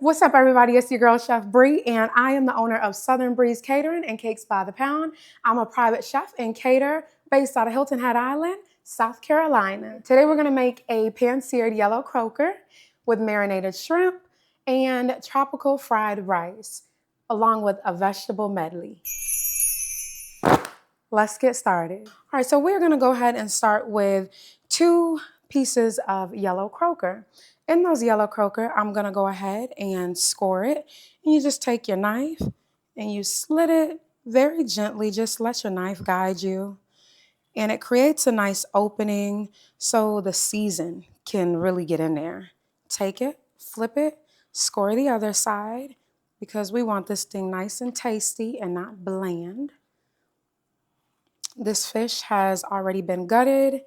What's up, everybody? It's your girl, Chef Bree, and I am the owner of Southern Breeze Catering and Cakes by the Pound. I'm a private chef and caterer based out of Hilton Head Island, South Carolina. Today, we're gonna make a pan-seared yellow croaker with marinated shrimp and tropical fried rice, along with a vegetable medley. Let's get started. All right, so we're gonna go ahead and start with 2 pieces of yellow croaker. In those yellow croaker, I'm gonna go ahead and score it. And you just take your knife and you slit it very gently. Just let your knife guide you. And it creates a nice opening so the season can really get in there. Take it, flip it, score the other side because we want this thing nice and tasty and not bland. This fish has already been gutted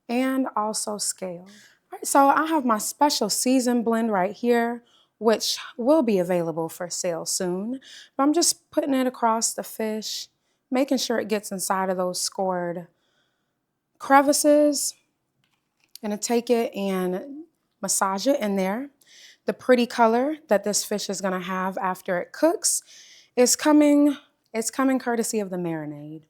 and also scaled. All right, so I have my special season blend right here, which will be available for sale soon. But I'm just putting it across the fish, making sure it gets inside of those scored crevices. Gonna take it and massage it in there. The pretty color that this fish is gonna have after it cooks is coming courtesy of the marinade.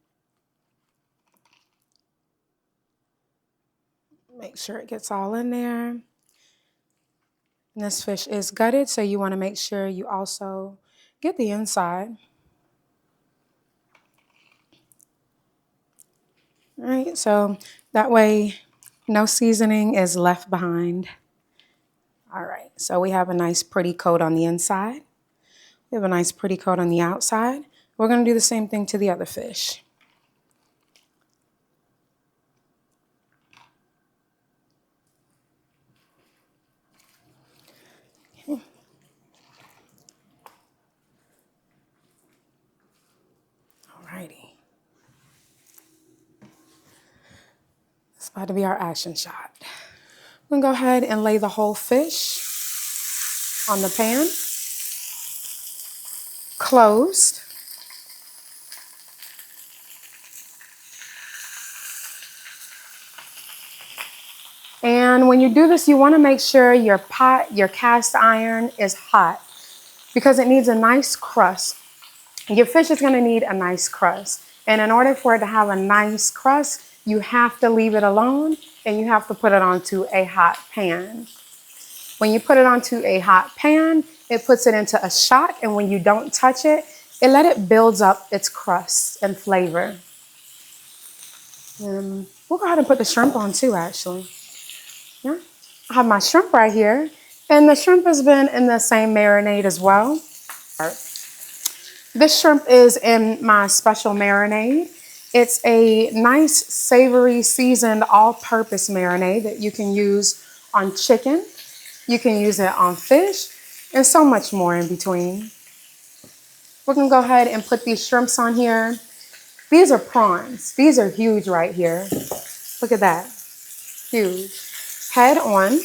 Make sure it gets all in there. And this fish is gutted, so you want to make sure you also get the inside. All right, so that way no seasoning is left behind. All right, so we have a nice pretty coat on the inside. We have a nice pretty coat on the outside. We're going to do the same thing to the other fish. Alrighty. It's about to be our action shot. I'm gonna go ahead and lay the whole fish on the pan, closed. And when you do this, you wanna make sure your pot, your cast iron is hot because it needs a nice crust. Your fish is gonna need a nice crust. And in order for it to have a nice crust, you have to leave it alone and you have to put it onto a hot pan. When you put it onto a hot pan, it puts it into a shot, and when you don't touch it, it builds up its crust and flavor. We'll go ahead and put the shrimp on too, actually. Yeah. I have my shrimp right here, and the shrimp has been in the same marinade as well. This shrimp is in my special marinade. It's a nice, savory, seasoned, all-purpose marinade that you can use on chicken. You can use it on fish, and so much more in between. We're gonna go ahead and put these shrimps on here. These are prawns. These are huge right here. Look at that, huge. Head on.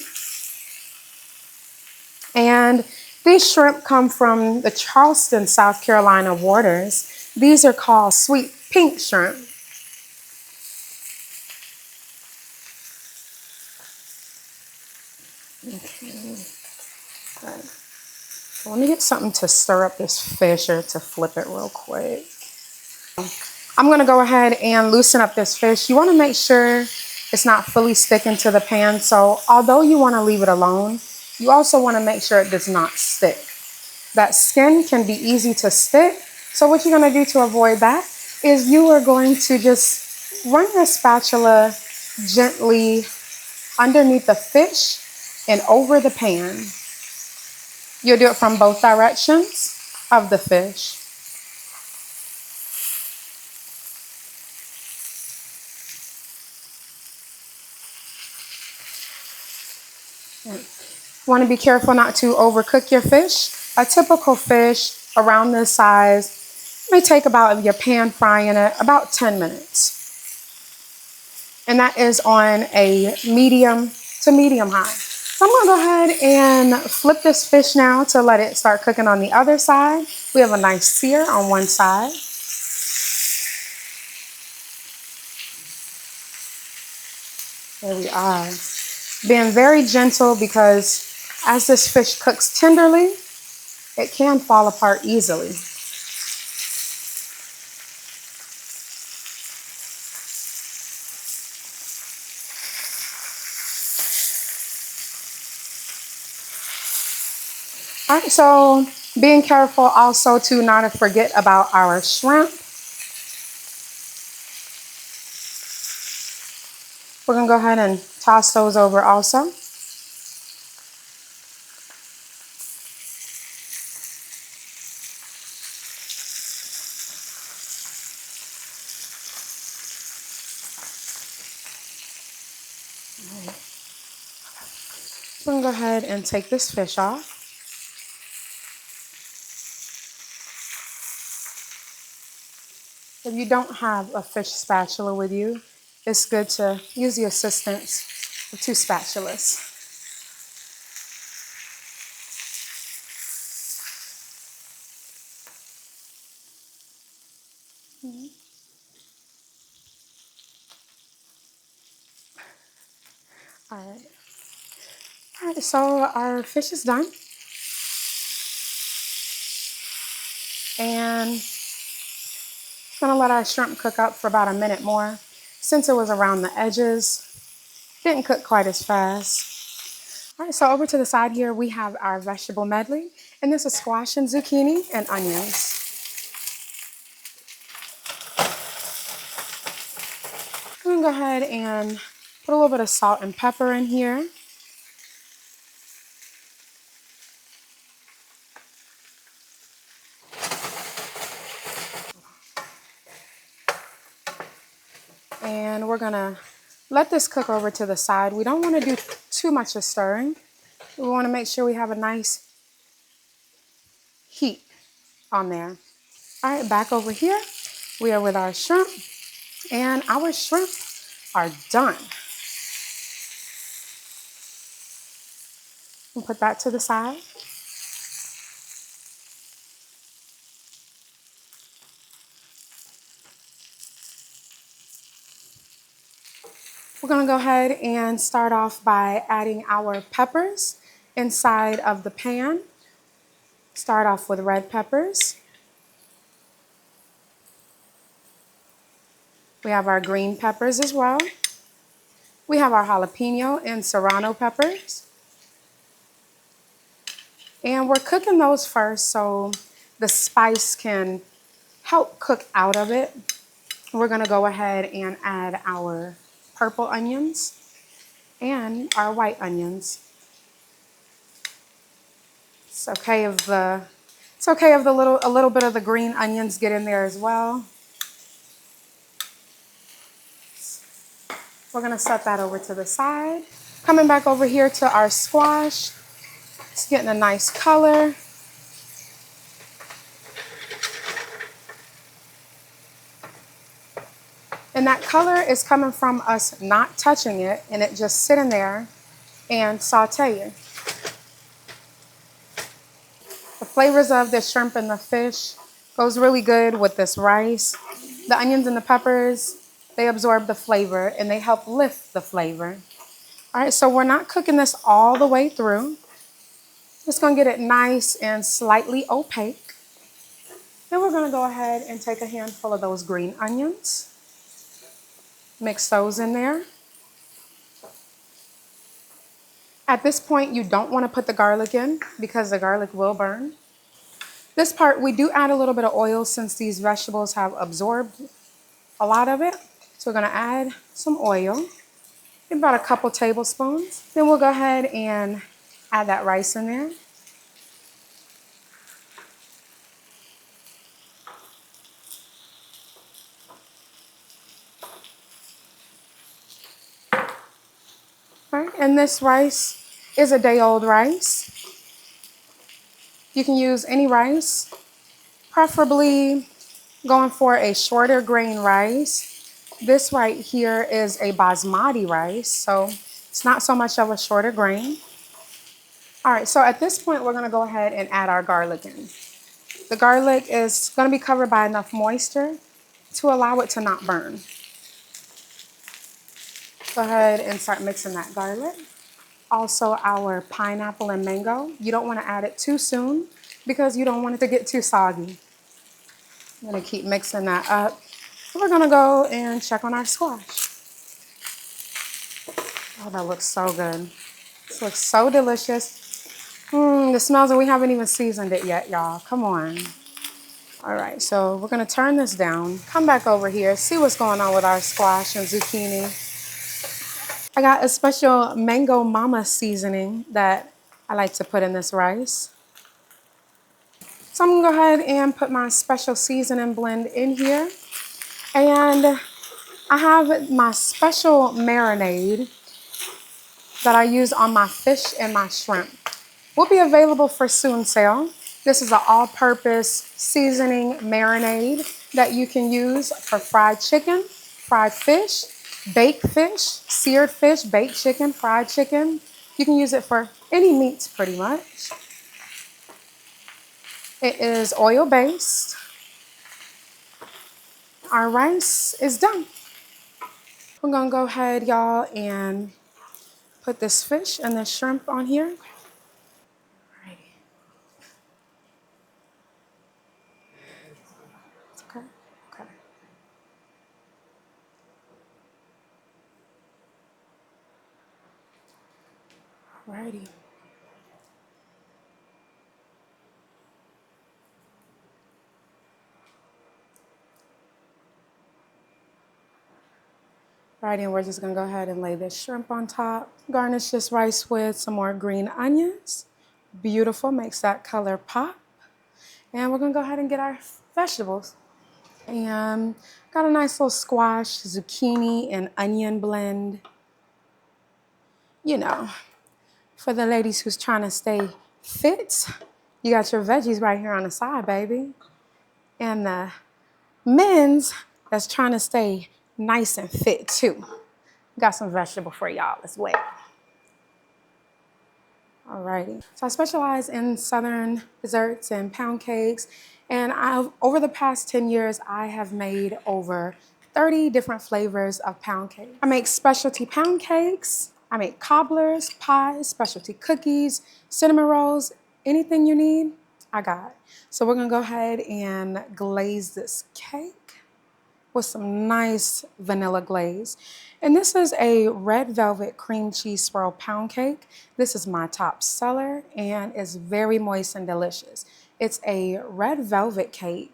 And these shrimp come from the Charleston, South Carolina waters. These are called sweet pink shrimp. Okay. Good. So let me get something to stir up this fish or to flip it real quick. I'm gonna go ahead and loosen up this fish. You wanna make sure it's not fully sticking to the pan. So although you wanna leave it alone, you also wanna make sure it does not stick. That skin can be easy to stick. So what you're gonna do to avoid that is you are going to just run your spatula gently underneath the fish and over the pan. You'll do it from both directions of the fish. You want to be careful not to overcook your fish. A typical fish around this size may take about, your pan frying it, about 10 minutes. And that is on a medium to medium high. So I'm gonna go ahead and flip this fish now to let it start cooking on the other side. We have a nice sear on one side. There we are. Being very gentle because as this fish cooks tenderly, it can fall apart easily. All right, so being careful also to not forget about our shrimp. We're gonna go ahead and toss those over also. We're gonna go ahead and take this fish off. If you don't have a fish spatula with you, it's good to use the assistance of two spatulas. All right. All right, so our fish is done. And I'm gonna let our shrimp cook up for about a minute more. Since it was around the edges, didn't cook quite as fast. All right, so over to the side here, we have our vegetable medley. And this is squash and zucchini and onions. I'm gonna go ahead and put a little bit of salt and pepper in here. And we're gonna let this cook over to the side. We don't wanna do too much of stirring. We wanna make sure we have a nice heat on there. All right, back over here, we are with our shrimp, and our shrimp are done. We'll put that to the side. We're gonna go ahead and start off by adding our peppers inside of the pan. Start off with red peppers. We have our green peppers as well. We have our jalapeno and serrano peppers. And we're cooking those first so the spice can help cook out of it. We're gonna go ahead and add our purple onions and our white onions. It's okay if a little bit of the green onions get in there as well. We're gonna set that over to the side. Coming back over here to our squash. It's getting a nice color. And that color is coming from us not touching it and it just sitting there and sauteing. The flavors of the shrimp and the fish goes really good with this rice. The onions and the peppers, they absorb the flavor and they help lift the flavor. All right, so we're not cooking this all the way through. Just gonna get it nice and slightly opaque. Then we're gonna go ahead and take a handful of those green onions. Mix those in there. At this point, you don't want to put the garlic in because the garlic will burn. This part, we do add a little bit of oil since these vegetables have absorbed a lot of it. So we're going to add some oil, about a couple tablespoons. Then we'll go ahead and add that rice in there. All right, and this rice is a day-old rice. You can use any rice, preferably going for a shorter grain rice. This right here is a basmati rice, so it's not so much of a shorter grain. All right, so at this point, we're gonna go ahead and add our garlic in. The garlic is gonna be covered by enough moisture to allow it to not burn. Go ahead and start mixing that garlic. Also our pineapple and mango. You don't wanna add it too soon because you don't want it to get too soggy. I'm gonna keep mixing that up. We're gonna go and check on our squash. Oh, that looks so good. This looks so delicious. The smells, and we haven't even seasoned it yet, y'all. Come on. All right, so we're gonna turn this down, come back over here, see what's going on with our squash and zucchini. I got a special mango mama seasoning that I like to put in this rice. So I'm gonna go ahead and put my special seasoning blend in here. And I have my special marinade that I use on my fish and my shrimp. Will be available for soon sale. This is an all-purpose seasoning marinade that you can use for fried chicken, fried fish, baked fish, seared fish, baked chicken, fried chicken. You can use it for any meats pretty much. It is oil-based. Our rice is done. We're gonna go ahead, y'all, and put this fish and this shrimp on here. Alrighty. Okay, okay. Alrighty. Alrighty, and we're just gonna go ahead and lay this shrimp on top. Garnish this rice with some more green onions. Beautiful, makes that color pop. And we're gonna go ahead and get our vegetables. And got a nice little squash, zucchini, and onion blend. You know, for the ladies who's trying to stay fit, you got your veggies right here on the side, baby. And the men's that's trying to stay nice and fit too. Got some vegetable for y'all as well. Alrighty. So I specialize in Southern desserts and pound cakes. And over the past 10 years, I have made over 30 different flavors of pound cake. I make specialty pound cakes. I make cobblers, pies, specialty cookies, cinnamon rolls, anything you need, I got. So we're gonna go ahead and glaze this cake with some nice vanilla glaze. And this is a red velvet cream cheese swirl pound cake. This is my top seller and it's very moist and delicious. It's a red velvet cake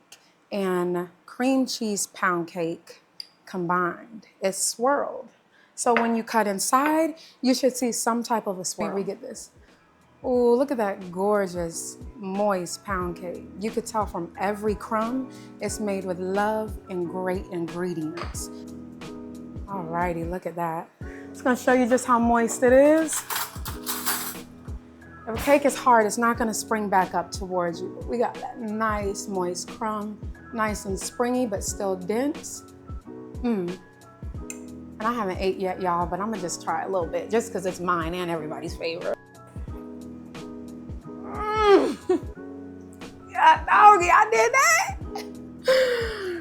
and cream cheese pound cake combined. It's swirled. So when you cut inside, you should see some type of a swirl. We get this. Oh, look at that gorgeous, moist pound cake. You could tell from every crumb, it's made with love and great ingredients. Alrighty, look at that. It's gonna show you just how moist it is. If a cake is hard, it's not gonna spring back up towards you. We got that nice, moist crumb, nice and springy, but still dense. And I haven't ate yet, y'all, but I'm gonna just try a little bit, just because it's mine and everybody's favorite. Yeah, doggy, I did that.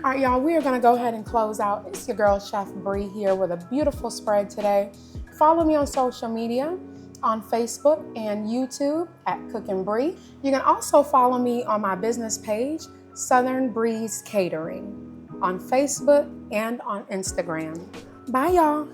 All right, y'all, we are gonna go ahead and close out. It's your girl, Chef Bree, here with a beautiful spread today. Follow me on social media, on Facebook and YouTube at Cookin' Bree. You can also follow me on my business page, Southern Breeze Catering, on Facebook and on Instagram. Bye, y'all.